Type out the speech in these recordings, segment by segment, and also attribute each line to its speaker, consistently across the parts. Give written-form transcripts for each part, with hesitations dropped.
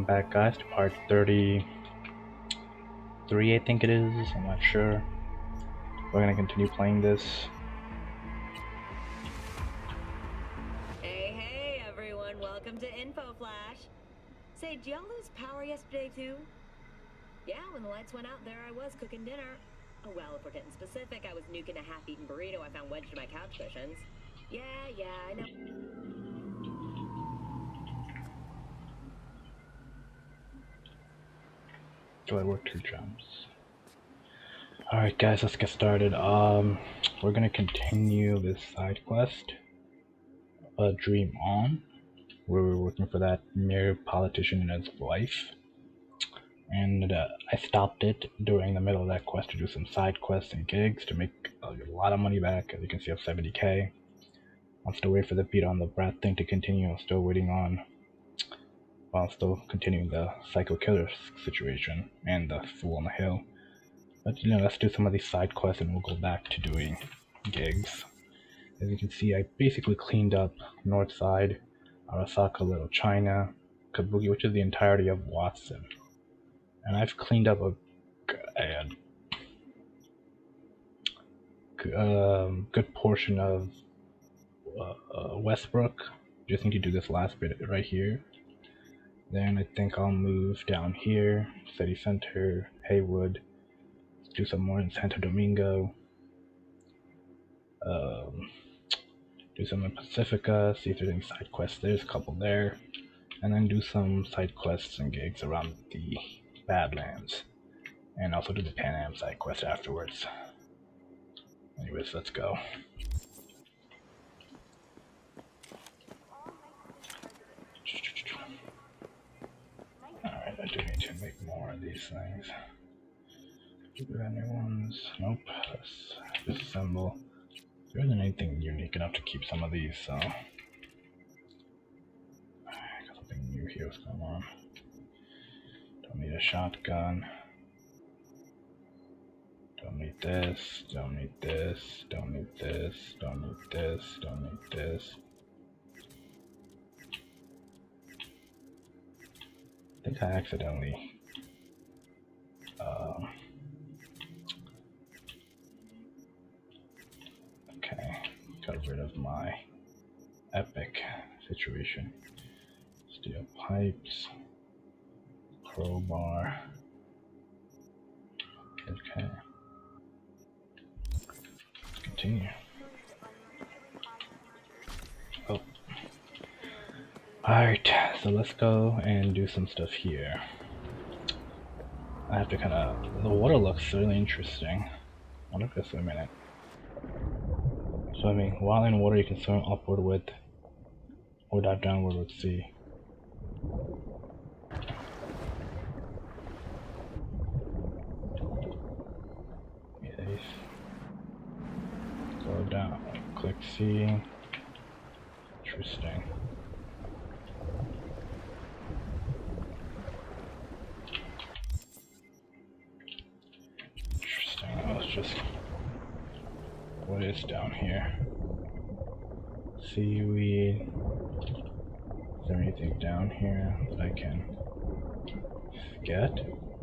Speaker 1: back, guys, to part 33, I think it is. I'm not sure. We're gonna continue playing this.
Speaker 2: Hey, everyone. Welcome to Info Flash. Say, did y'all lose power yesterday, too? Yeah, when the lights went out, there I was cooking dinner. Oh, well, if we're getting specific, I was nuking a half-eaten burrito I found wedged in my couch cushions. Yeah, I know.
Speaker 1: Do I work 2 jumps? Alright guys, let's get started. We're gonna continue this side quest, Dream On, where we're working for that mere politician and his wife. And I stopped it during the middle of that quest to do some side quests and gigs to make a lot of money back. As you can see, I have 70k. I'm still waiting for the beat on the brat thing to continue. I'm still waiting on, while still continuing the psycho killer situation and the fool on the hill. But let's do some of these side quests and we'll go back to doing gigs. As you can see, I basically cleaned up North Side, Arasaka, Little China, Kabuki, which is the entirety of Watson. And I've cleaned up a good portion of Westbrook. Just need to do this last bit right here. Then I think I'll move down here, City Center, Haywood, do some more in Santo Domingo, do some in Pacifica, see if there's any side quests. There's a couple there, and then do some side quests and gigs around the Badlands, and also do the Pan Am side quest afterwards. Anyways, let's go. Alright, I do need to make more of these things. Do we have any ones? Nope. Let's disassemble. There isn't anything unique enough to keep some of these, so I got something new here. What's going on? Don't need a shotgun. Don't need this. Don't need this. Don't need this. Don't need this. Don't need this. I think I accidentally okay, got rid of my epic situation. Steel pipes, crowbar. Okay, let's continue. Oh, alright, so let's go and do some stuff here. I have to kind of, the water looks really interesting. I wonder if I swim in it. Swimming. While in water, you can swim upward with, or dive downward with C. Yes. Go down. Click C. Interesting. Interesting. Let's just. What is down here? Seaweed. Is there anything down here that I can get?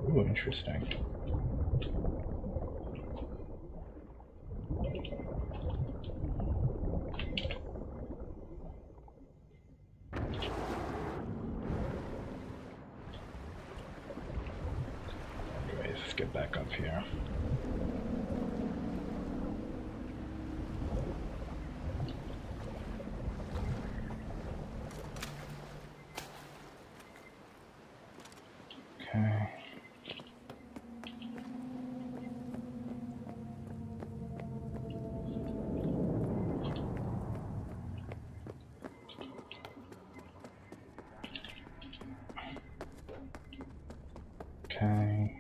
Speaker 1: Ooh, interesting. Anyways, let's get back up here. Okay. Okay.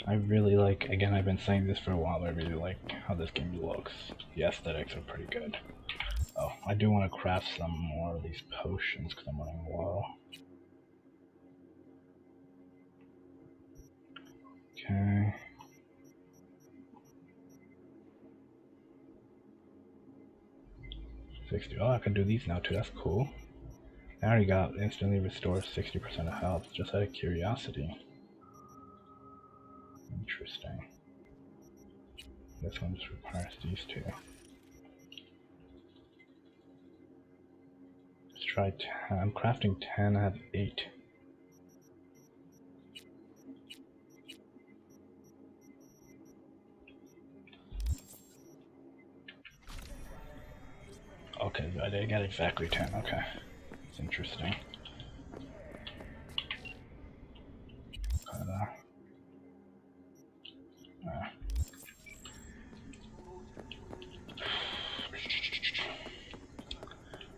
Speaker 1: I really like, again, I've been saying this for a while, but I really like how this game looks. The aesthetics are pretty good. Oh, I do want to craft some more of these potions because I'm running low. Okay. Oh, I can do these now too, that's cool. I already got instantly restores 60% of health, just out of curiosity. Interesting. This one just requires these two. Let's try 10. I'm crafting 10, I have 8. Okay, I did get exactly 10, okay. It's interesting.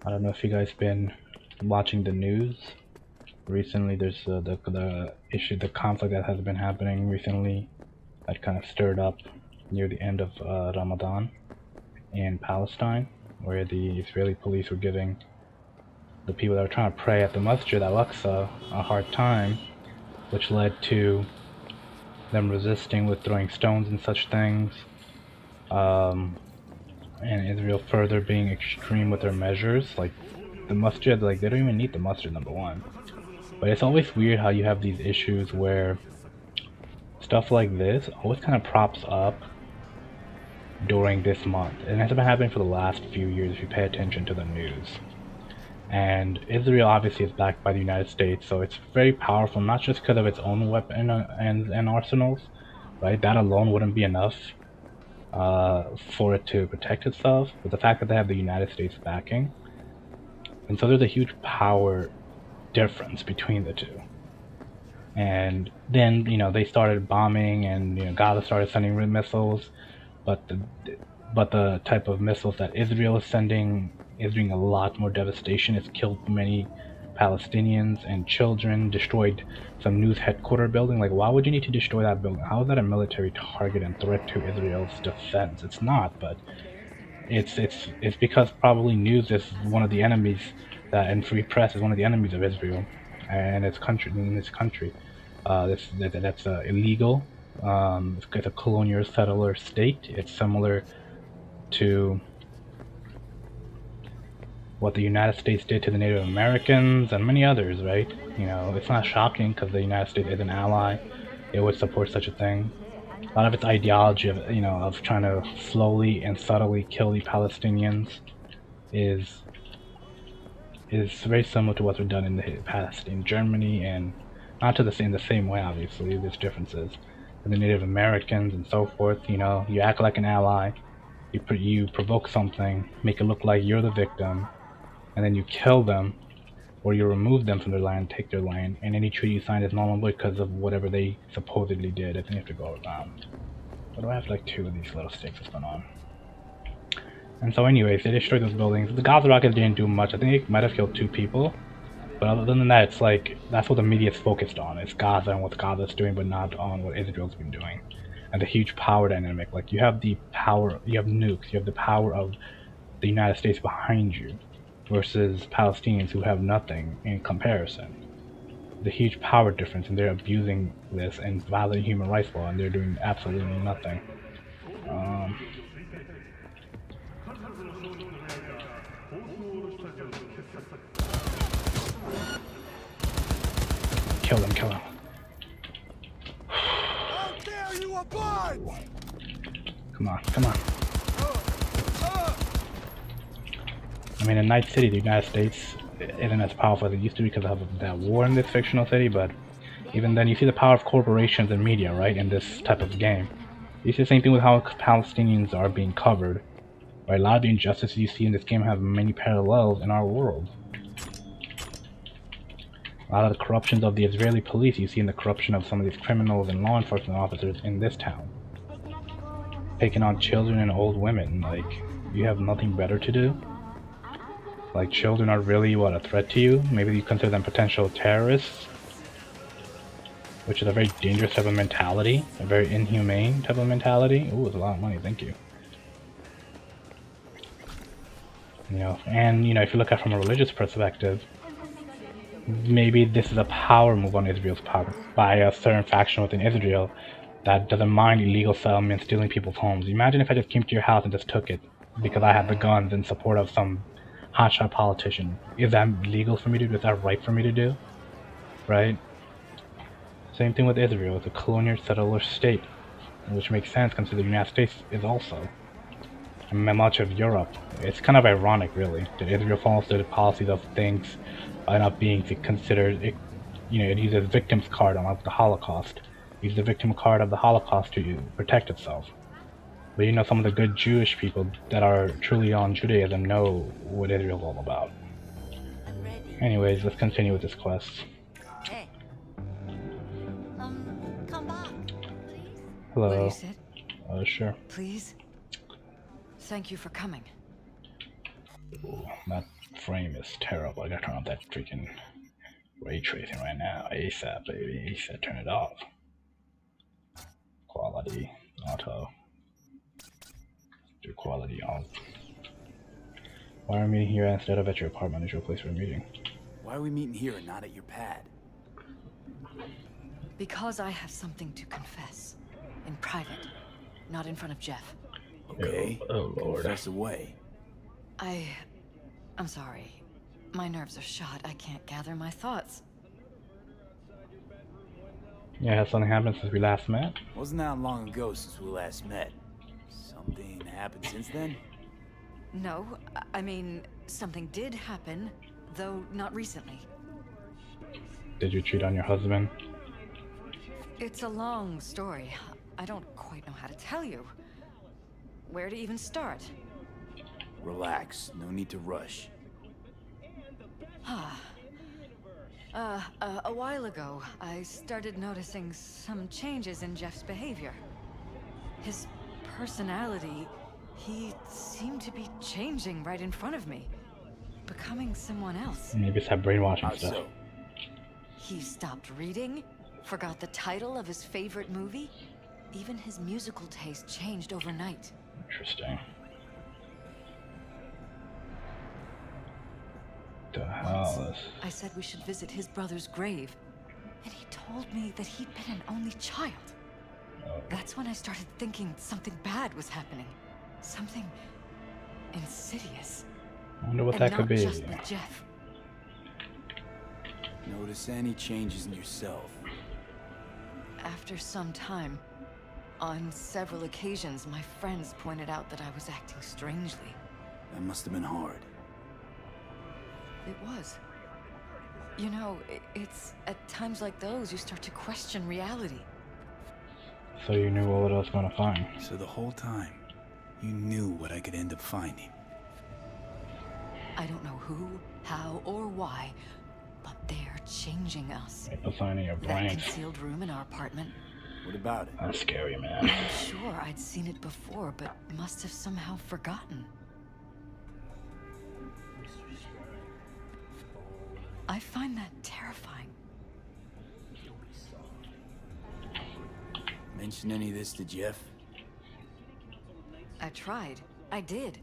Speaker 1: I don't know if you guys been watching the news. Recently there's the issue, the conflict that has been happening recently that kind of stirred up near the end of Ramadan in Palestine, where the Israeli police were giving the people that were trying to pray at the Masjid al-Aqsa a hard time, which led to them resisting with throwing stones and such things, and Israel further being extreme with their measures. Like the Masjid, like they don't even need the Masjid, number one. But it's always weird how you have these issues where stuff like this always kind of props up during this month. And it's been happening for the last few years if you pay attention to the news. And Israel obviously is backed by the United States, so it's very powerful, not just because of its own weapon and arsenals, right? That alone wouldn't be enough for it to protect itself, but the fact that they have the United States backing. And so there's a huge power difference between the two. And then, you know, they started bombing, and, you know, Gaza started sending missiles, but the type of missiles that Israel is sending is doing a lot more devastation. It's killed many Palestinians and children, destroyed some news headquarters building. Like, why would you need to destroy that building? How is that a military target and threat to Israel's defense? It's not, but it's because probably news is one of the enemies and free press is one of the enemies of Israel and its country. That's illegal. It's a colonial settler state. It's similar to what the United States did to the Native Americans and many others, right? You know, it's not shocking because the United States is an ally. It would support such a thing. A lot of its ideology of, you know, of trying to slowly and subtly kill the Palestinians is very similar to what's been done in the past in Germany, and not in the same way, obviously. There's differences. And the Native Americans and so forth, you know, you act like an ally, you provoke something, make it look like you're the victim, and then you kill them, or you remove them from their land, take their land, and any treaty you sign is null and void because of whatever they supposedly did. I think you have to go around. But do I have like 2 of these little sticks that's going on? And so anyways, they destroyed those buildings. The Gaza rockets didn't do much. I think it might have killed 2 people. But other than that, it's like, that's what the media's focused on. It's Gaza and what Gaza's doing, but not on what Israel's been doing. And the huge power dynamic. Like, you have the power, you have nukes, you have the power of the United States behind you, versus Palestinians who have nothing in comparison. The huge power difference, and they're abusing this and violating human rights law, and they're doing absolutely nothing. Kill him, kill him. Come on, come on. I mean, in Night City, the United States isn't as powerful as it used to be because of that war in this fictional city, but even then, you see the power of corporations and media, right, in this type of game. You see the same thing with how Palestinians are being covered. Right? A lot of the injustices you see in this game have many parallels in our world. A lot of the corruptions of the Israeli police you see in the corruption of some of these criminals and law enforcement officers in this town. Taking on children and old women, like, you have nothing better to do? Like, children are really, what, a threat to you? Maybe you consider them potential terrorists? Which is a very dangerous type of mentality, a very inhumane type of mentality. Ooh, it's a lot of money, thank you. You know, and, you know, if you look at it from a religious perspective, maybe this is a power move on Israel's part by a certain faction within Israel that doesn't mind illegal settlements, stealing people's homes. Imagine if I just came to your house and just took it because I had the guns in support of some hotshot politician. Is that legal for me to do? Is that right for me to do? Right? Same thing with Israel. It's a colonial settler state, which makes sense considering the United States is also. And much of Europe. It's kind of ironic, really, that Israel follows the policies of things by not being considered. It uses victim's card of the Holocaust. It uses the victim card of the Holocaust to protect itself. But some of the good Jewish people that are truly on Judaism know what Israel's all about. Anyways, let's continue with this quest.
Speaker 3: Hey. Come back, please.
Speaker 1: Hello.
Speaker 3: Will you sit?
Speaker 1: Sure.
Speaker 3: Please? Thank you for coming.
Speaker 1: Ooh, that frame is terrible. I gotta turn off that freaking ray tracing right now. ASAP, baby. ASAP, turn it off. Quality, auto. Do quality off. Why are we meeting here instead of at your apartment? Is your place for a meeting?
Speaker 4: Why are we meeting here and not at your pad?
Speaker 3: Because I have something to confess. In private. Not in front of Jeff.
Speaker 4: Okay.
Speaker 1: Oh Lord.
Speaker 4: Confess away.
Speaker 3: I'm sorry. My nerves are shot. I can't gather my thoughts.
Speaker 1: Yeah, has something happened since we last met?
Speaker 4: Wasn't that long ago since we last met? Something happened since then?
Speaker 3: No, I mean, something did happen, though not recently.
Speaker 1: Did you cheat on your husband?
Speaker 3: It's a long story. I don't quite know how to tell you. Where to even start?
Speaker 4: Relax. No need to rush.
Speaker 3: A while ago, I started noticing some changes in Jeff's behavior. His personality, he seemed to be changing right in front of me. Becoming someone else.
Speaker 1: Maybe it's that brainwashing
Speaker 4: How
Speaker 1: stuff.
Speaker 4: so?
Speaker 3: He stopped reading, forgot the title of his favorite movie. Even his musical taste changed overnight.
Speaker 1: Interesting. The hell is...
Speaker 3: I said we should visit his brother's grave, and he told me that he'd been an only child.
Speaker 1: Oh.
Speaker 3: That's when I started thinking something bad was happening. Something insidious.
Speaker 1: I wonder what
Speaker 3: And
Speaker 1: that
Speaker 3: not
Speaker 1: could be.
Speaker 3: just with Jeff.
Speaker 4: Notice any changes in yourself?
Speaker 3: After some time, on several occasions, my friends pointed out that I was acting strangely.
Speaker 4: That must have been hard.
Speaker 3: It was. You know, it's at times like those you start to question reality.
Speaker 1: So you knew what I was gonna find.
Speaker 4: So the whole time, you knew what I could end up finding.
Speaker 3: I don't know who, how, or why, but they're changing us.
Speaker 1: Make the sign in your
Speaker 3: That
Speaker 1: brains.
Speaker 3: concealed room in our apartment.
Speaker 4: What about it?
Speaker 1: That's scary, man.
Speaker 3: I'm sure I'd seen it before, but must have somehow forgotten. I find that terrifying.
Speaker 4: Mention any of this to Jeff?
Speaker 3: I tried. I did.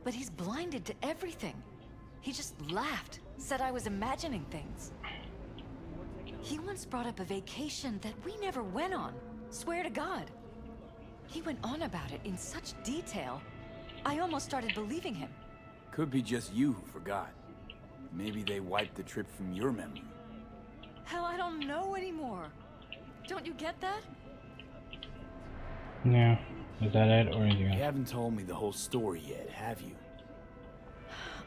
Speaker 3: But he's blinded to everything. He just laughed, said I was imagining things. He once brought up a vacation that we never went on. Swear to God. He went on about it in such detail, I almost started believing him.
Speaker 4: Could be just you who forgot. Maybe they wiped the trip from your memory.
Speaker 3: Hell, I don't know anymore. Don't you get that?
Speaker 1: Yeah. Is that it or anything
Speaker 4: You
Speaker 1: else?
Speaker 4: haven't told me the whole story yet, have you?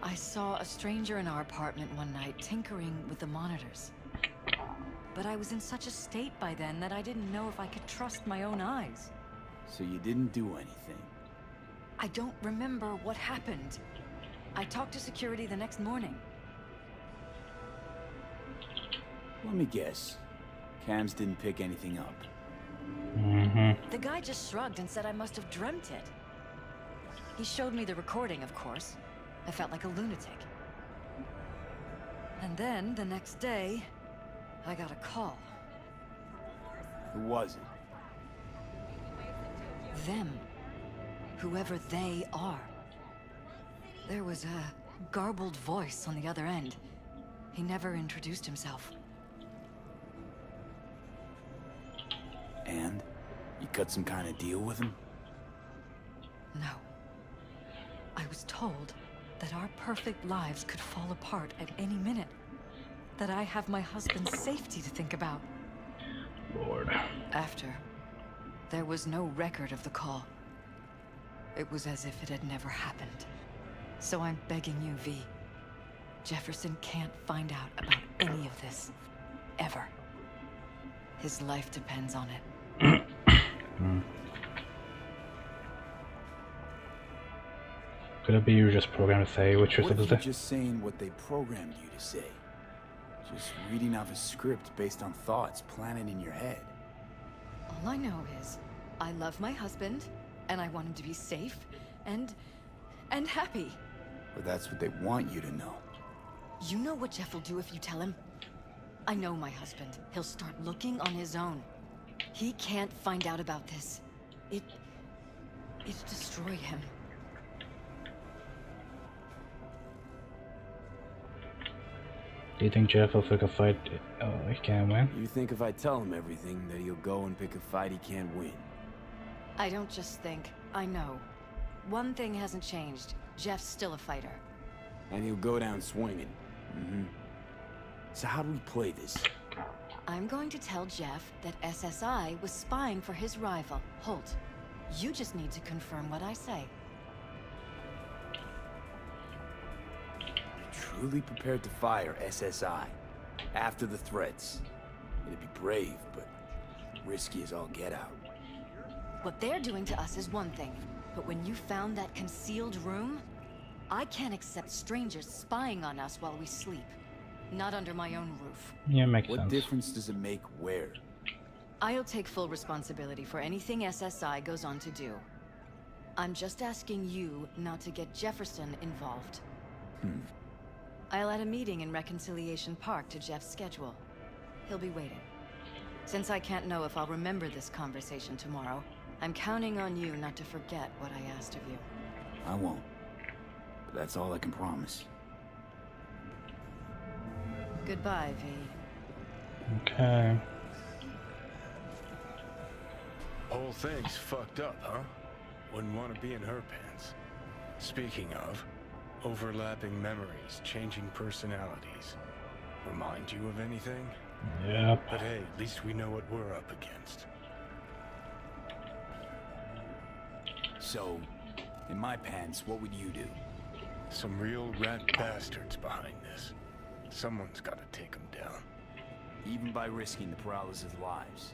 Speaker 3: I saw a stranger in our apartment one night tinkering with the monitors. But I was in such a state by then that I didn't know if I could trust my own eyes.
Speaker 4: So you didn't do anything?
Speaker 3: I don't remember what happened. I talked to security the next morning.
Speaker 4: Let me guess. Cams didn't pick anything up.
Speaker 1: Mm-hmm.
Speaker 3: The guy just shrugged and said I must have dreamt it. He showed me the recording, of course. I felt like a lunatic. And then, the next day, I got a call.
Speaker 4: Who was it?
Speaker 3: Them. Whoever they are. There was a garbled voice on the other end. He never introduced himself.
Speaker 4: And? You cut some kind of deal with him?
Speaker 3: No. I was told that our perfect lives could fall apart at any minute. That I have my husband's safety to think about.
Speaker 1: Lord.
Speaker 3: After, there was no record of the call. It was as if it had never happened. So I'm begging you, V. Jefferson can't find out about any of this. Ever. His life depends on it.
Speaker 1: Could it be you were just programmed to say what you're
Speaker 4: What
Speaker 1: supposed
Speaker 4: if
Speaker 1: to
Speaker 4: you're
Speaker 1: say?
Speaker 4: just saying what they programmed you to say? Just reading off a script based on thoughts planted in your head.
Speaker 3: All I know is, I love my husband, and I want him to be safe, and happy.
Speaker 4: Or that's what they want you to know.
Speaker 3: You know what Jeff will do if you tell him? I know my husband. He'll start looking on his own. He can't find out about this. It'd destroy him.
Speaker 1: Do you think Jeff will pick a fight he can't win?
Speaker 4: You think if I tell him everything that he'll go and pick a fight he can't win?
Speaker 3: I don't just think, I know. One thing hasn't changed. Jeff's still a fighter.
Speaker 4: And he'll go down swinging. So how do we play this?
Speaker 3: I'm going to tell Jeff that SSI was spying for his rival, Holt. You just need to confirm what I say.
Speaker 4: Truly prepared to fire SSI after the threats. It'd be brave, but risky as all get out.
Speaker 3: What they're doing to us is one thing, but when you found that concealed room, I can't accept strangers spying on us while we sleep. Not under my own roof.
Speaker 1: Yeah, makes
Speaker 4: What
Speaker 1: sense.
Speaker 4: difference does it make where?
Speaker 3: I'll take full responsibility for anything SSI goes on to do. I'm just asking you not to get Jefferson involved. I'll add a meeting in Reconciliation Park to Jeff's schedule. He'll be waiting. Since I can't know if I'll remember this conversation tomorrow, I'm counting on you not to forget what I asked of you.
Speaker 4: I won't. But that's all I can promise.
Speaker 3: Goodbye, V.
Speaker 1: Okay.
Speaker 5: Whole thing's fucked up, huh? Wouldn't want to be in her pants. Speaking of, overlapping memories, changing personalities. Remind you of anything?
Speaker 1: Yep.
Speaker 5: But hey, at least we know what we're up against.
Speaker 4: So, in my pants, what would you do?
Speaker 5: Some real rat bastards behind this. Someone's gotta take them down.
Speaker 4: Even by risking the paralysis lives.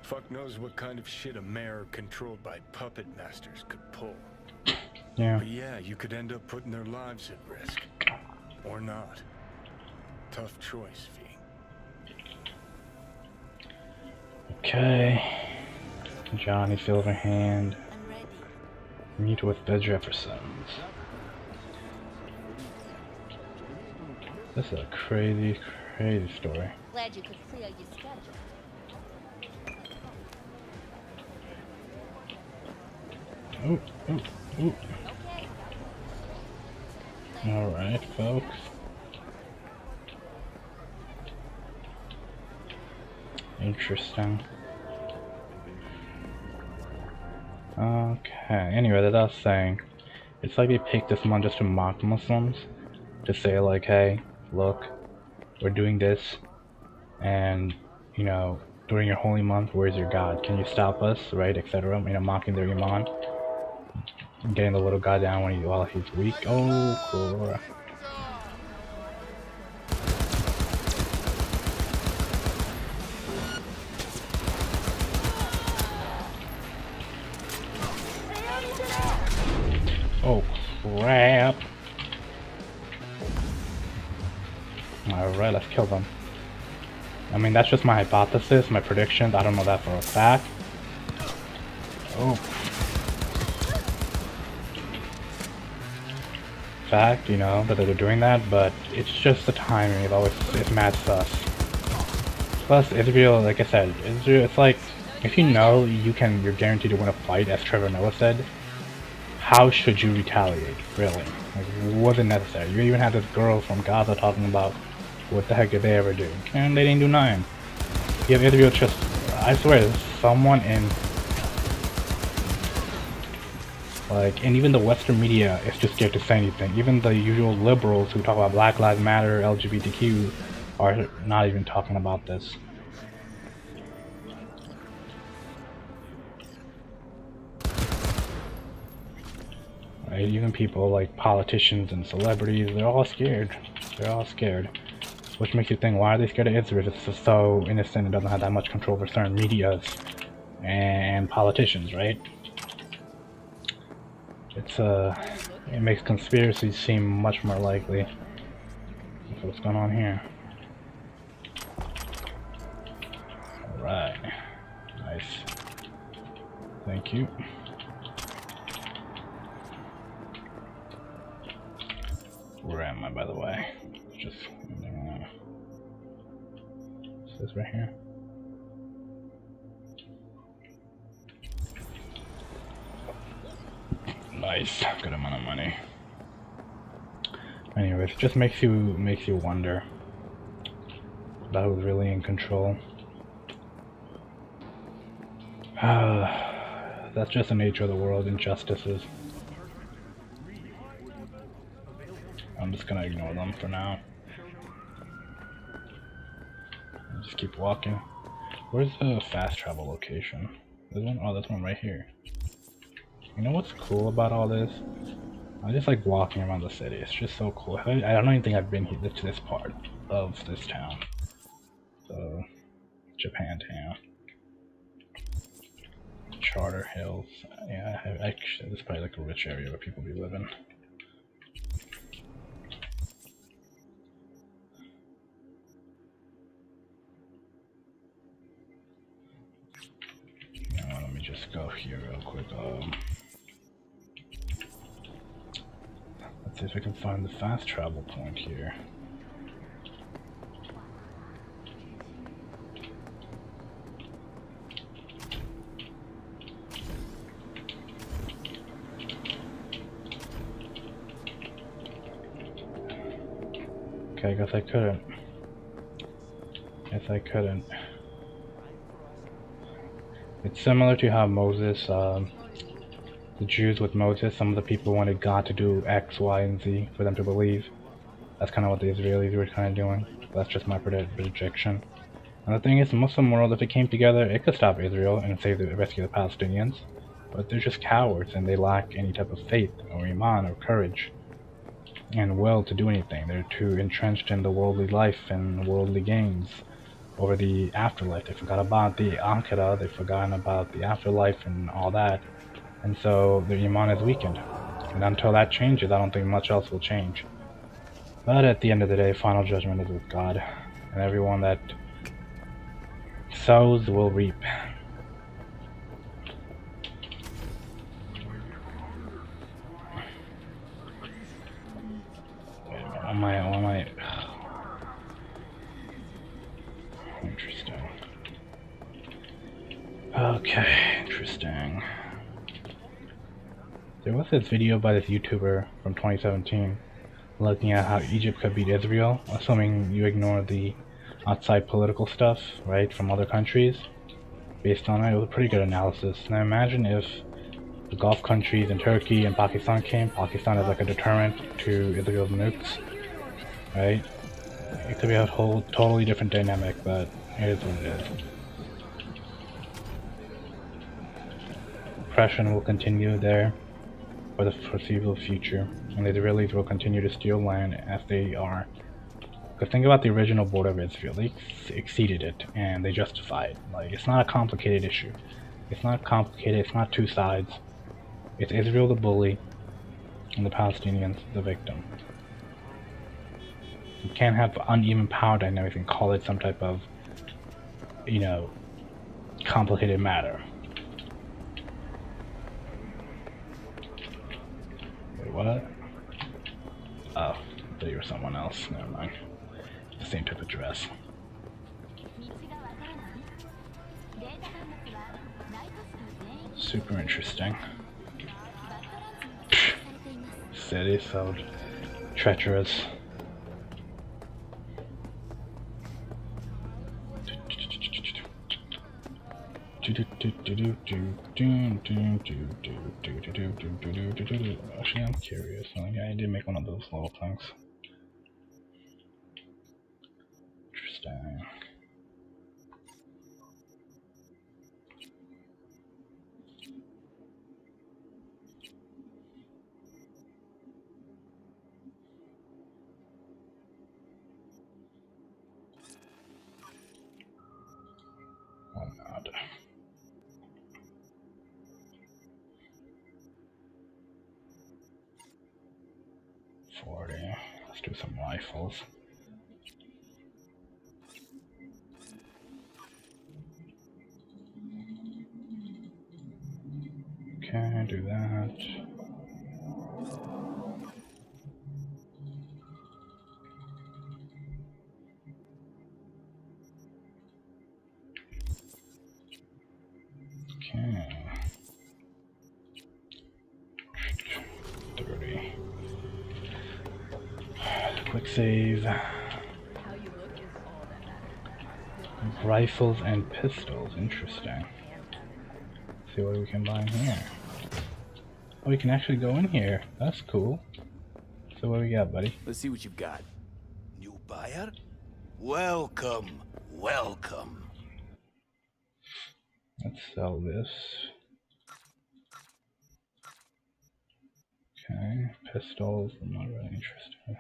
Speaker 5: Fuck knows what kind of shit a mayor controlled by puppet masters could pull.
Speaker 1: Yeah.
Speaker 5: But yeah, you could end up putting their lives at risk. Or not. Tough choice, V.
Speaker 1: Okay. Johnny Silverhand.
Speaker 2: I'm ready.
Speaker 1: Meet with the Jeffersons. This is a crazy, crazy story.
Speaker 2: Glad you could clear your schedule.
Speaker 1: Ooh, ooh, ooh.
Speaker 2: Okay.
Speaker 1: Alright, folks. Interesting. Okay, anyway, that I was saying, it's like they picked this one just to mock Muslims. To say like, hey, look, we're doing this, and, you know, during your holy month, where's your God? Can you stop us, right, etc. You know, mocking their iman. Getting the little guy down while he's weak. Oh, cool. Oh, crap. Alright, let's kill them. I mean, that's just my hypothesis, my predictions. I don't know that for a fact. Oh. Fact, you know, that they're doing that, but it's just the timing. It's mad sus. Plus, Israel, like I said, Israel, it's like, if you know you're guaranteed to win a fight, as Trevor Noah said, how should you retaliate, really? Like, it wasn't necessary. You even had this girl from Gaza talking about what the heck did they ever do, and they didn't do nothing. You have Israel just, I swear, there's someone in, Like, and even the Western media is too scared to say anything. Even the usual liberals who talk about Black Lives Matter, LGBTQ, are not even talking about this. Right? Even people like politicians and celebrities, they're all scared. They're all scared. Which makes you think, why are they scared of Israel? It's just so innocent and doesn't have that much control over certain medias and politicians, right? It's it makes conspiracies seem much more likely. So what's going on here? Alright. Nice. Thank you. Where am I, by the way? Just is this right here? Nice, good amount of money. Anyways, it just makes you wonder about who's really in control. That's just the nature of the world, injustices. I'm just gonna ignore them for now. Just keep walking. Where's the fast travel location? There's one. Oh, there's one right here. You know what's cool about all this? I just like walking around the city. It's just so cool. I don't even think I've been here to this part of this town. So, Japantown. Charter Hills. Yeah, actually, this is probably like a rich area where people be living. Let me just go here real quick. Let's see if I can find the fast travel point here. Okay, I guess I couldn't. It's similar to how Moses, the Jews with Moses, some of the people wanted God to do X, Y, and Z for them to believe. That's kind of what the Israelis were kind of doing. That's just my projection. And the thing is, the Muslim world, if it came together, it could stop Israel and save the rescue the Palestinians. But they're just cowards, and they lack any type of faith, or iman, or courage, and will to do anything. They're too entrenched in the worldly life and worldly gains over the afterlife. They forgot about the akhirah, they've forgotten about the afterlife and all that. And so their iman is weakened. And until that changes, I don't think much else will change. But at the end of the day, final judgment is with God. And everyone that sows will reap. Wait a minute, am I... Interesting. Okay, interesting. There was this video by this YouTuber from 2017 looking at how Egypt could beat Israel, assuming you ignore the outside political stuff, right, from other countries. Based on it, it was a pretty good analysis. Now imagine if the Gulf countries and Turkey and Pakistan came. Pakistan is like a deterrent to Israel's nukes, right? It could be a whole totally different dynamic, but it is what it is. Oppression will continue there for the foreseeable future, and the Israelis will continue to steal land as they are. Because think about the original border of Israel. They exceeded it, and they justify it. Like, it's not a complicated issue. It's not complicated, it's not two sides. It's Israel the bully, and the Palestinians the victim. You can't have uneven power dynamics and call it some type of, you know, complicated matter. Wait, what? Oh, I thought you were someone else. Never mind. The same type of dress. Super interesting. City so treacherous. Actually, I'm curious. Like, I did make one of those little things. Interesting. Oh, God. 40. Let's do some rifles. Okay, do that. Okay. 30. Quick save. Rifles and pistols. Interesting. See what we can buy in here. Oh, we can actually go in here. That's cool. So what we got, buddy?
Speaker 4: Let's see what you've got. New buyer? Welcome, welcome.
Speaker 1: Let's sell this. Okay, pistols. I'm not really interested.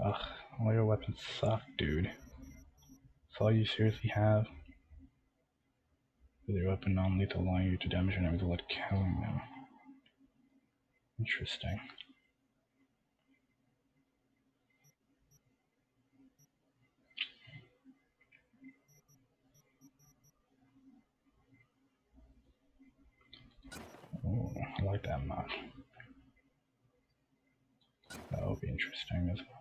Speaker 1: Ugh, all your weapons suck, dude. That's all you seriously have? With your weapon non-lethal, allowing you to damage your enemies without killing them. Interesting. Oh, I like that mod. That will be interesting as well.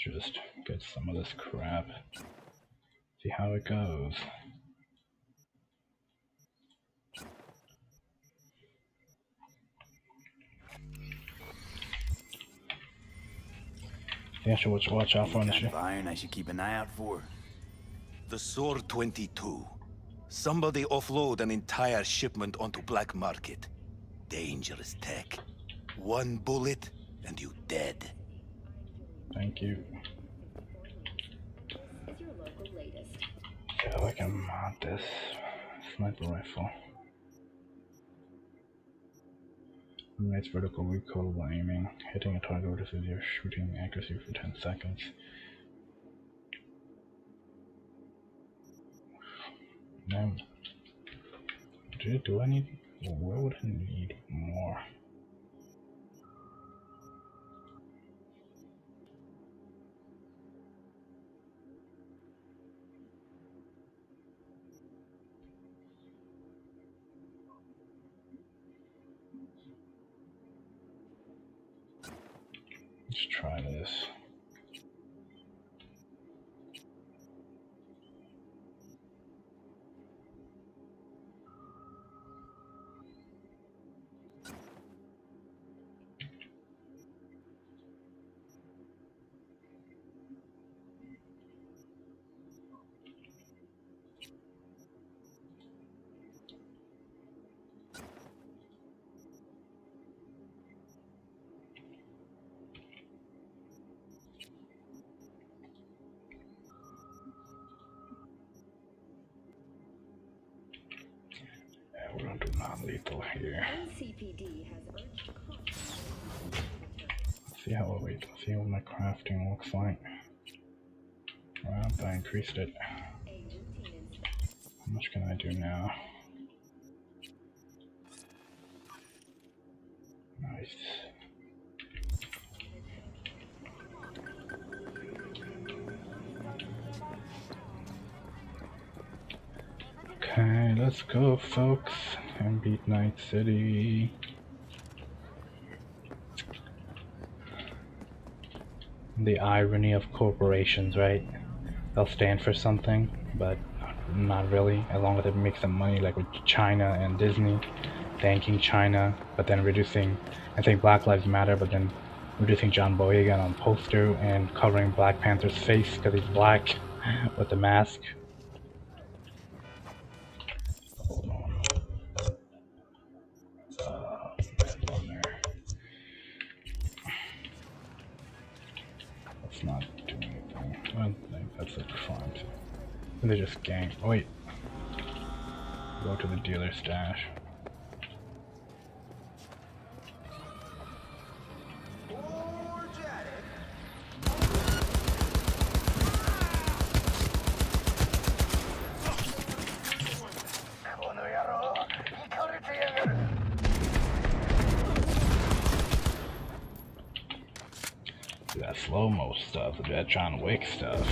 Speaker 1: Let's just get some of this crap. See how it goes. Yeah, I should watch out for on the
Speaker 4: Kind
Speaker 1: ship.
Speaker 4: of iron I should keep an eye out for.
Speaker 6: The Sword 22. Somebody offload an entire shipment onto black market. Dangerous tech. One bullet and you dead.
Speaker 1: Thank you.
Speaker 2: This is your local latest.
Speaker 1: Yeah, I can mod this sniper rifle. Eliminates vertical recoil while aiming. Hitting a target reduces your shooting accuracy for 10 seconds. Now, do I need? Where would I need more? Let's try this. Yeah, we're gonna do non-lethal here.
Speaker 2: NCPD has urged caution.
Speaker 1: See how see what my crafting looks like. Well, I increased it.
Speaker 2: A routine inspection.
Speaker 1: How much can I do now? Nice. Okay, let's go, folks, and beat Night City. The irony of corporations, right? They'll stand for something, but not really, as long as it makes them money, like with China and Disney, thanking China, but then reducing, I think Black Lives Matter, but then reducing John Boyega on poster and covering Black Panther's face because he's black with the mask. Hold on. On there. Let's not do anything. I don't think that's a crime. They just gang. Oh wait. Go to the dealer stash. Do that slow-mo stuff, do that John Wick stuff.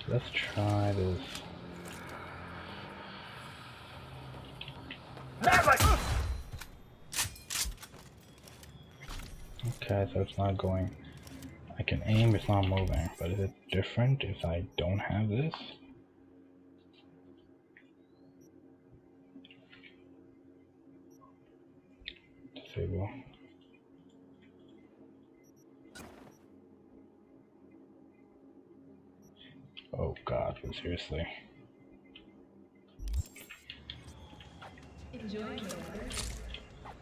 Speaker 1: Let's try this. Okay, so it's not going. I can aim, it's not moving, but is it different if I don't have this? Disable. Oh god, seriously.
Speaker 7: Enjoying the weather.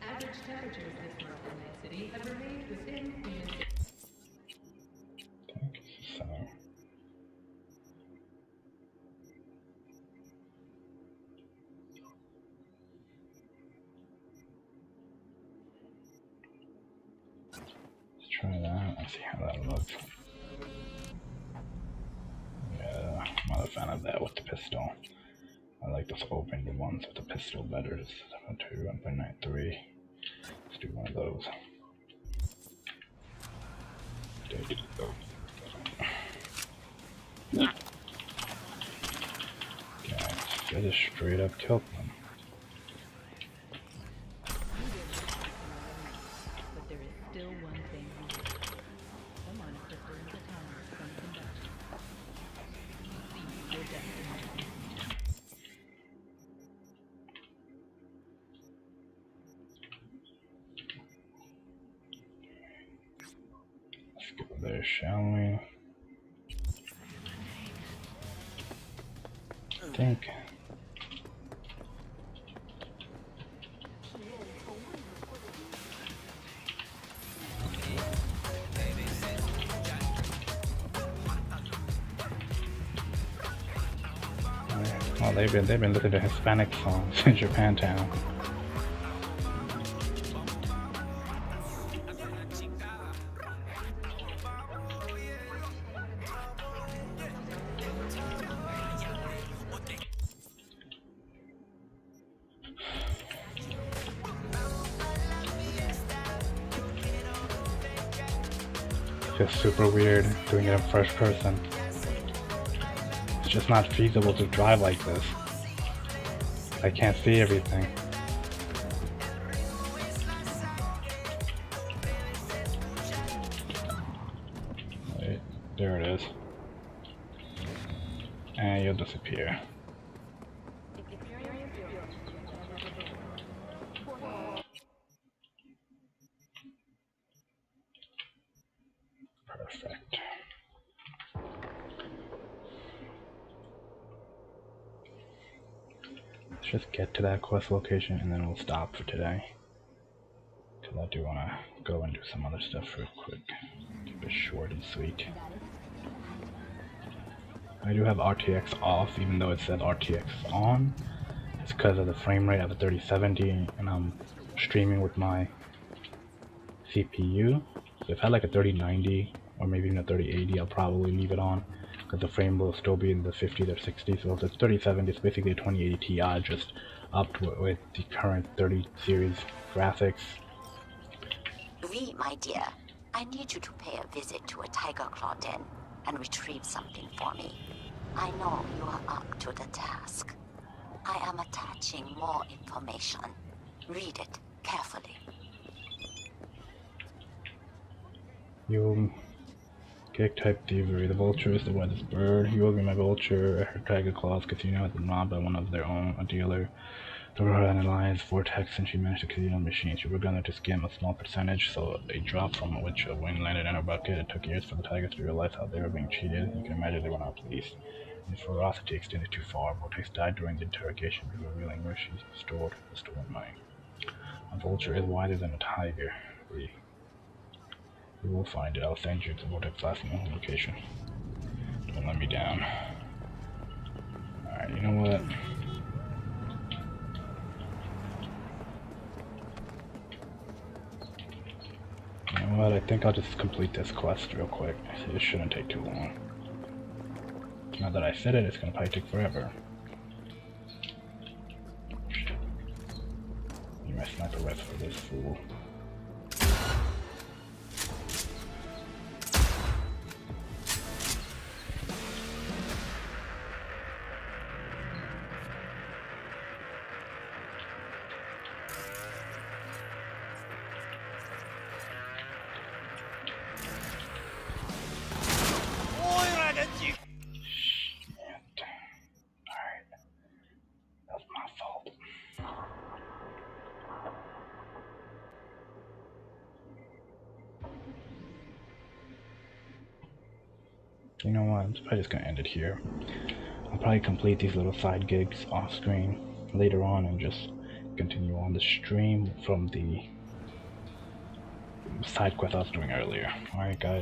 Speaker 7: Average temperatures this month in Night City have remained within units.
Speaker 1: So. Let's try that and see how that looks. Yeah, I'm not a fan of that with the pistol. I like those open ones with the pistol better. 7.2, 1.93. Let's do one of those. Okay, I just straight up killed them.
Speaker 7: But there is still one thing we do. Come on, crystal into town from conduction. See your destiny.
Speaker 1: Let's go there, shall we? I think. Oh, they've been listening to Hispanic songs in Japantown. Just super weird doing it in first person. It's just not feasible to drive like this. I can't see everything. Wait, there it is. And you'll disappear. Perfect. Let's just get to that quest location and then we'll stop for today. Because I do want to go and do some other stuff real quick. Keep it short and sweet. I do have RTX off even though it said RTX on. It's because of the frame rate of the 3070 and I'm streaming with my CPU. So if I had like a 3090 or maybe even a 3080, I'll probably leave it on. because the frame will still be in the 50s or 60s. So if it's 3070, it's basically a 2080 Ti just upped with the current 30 series graphics.
Speaker 8: V, my dear, I need you to pay a visit to a tiger claw den and retrieve something for me. I know you are up to the task. I am attaching more information. Read it carefully.
Speaker 1: You kick type thievery. The vulture is the wettest bird. You will be my vulture. Her tiger claws casino has been robbed by one of their own, a dealer. Through her analyzed vortex, and she managed to casino the machine. She was going to skim a small percentage, so they dropped from which a wing landed in her bucket. It took years for the tigers to realize how they were being cheated. You can imagine they were not pleased. His ferocity extended too far. Vortex died during the interrogation, revealing where she stored the stolen money. A vulture is wiser than a tiger. We will find it. I'll send you to Vortex last known location. Don't let me down. Alright, you know what? You know what? I think I'll just complete this quest real quick. It shouldn't take too long. Now that I said it, it's gonna probably take forever. Shit. Need my sniper rifle for this fool. You know what, I'm probably just gonna end it here. I'll probably complete these little side gigs off screen later on and just continue on the stream from the side quest I was doing earlier. Alright guys,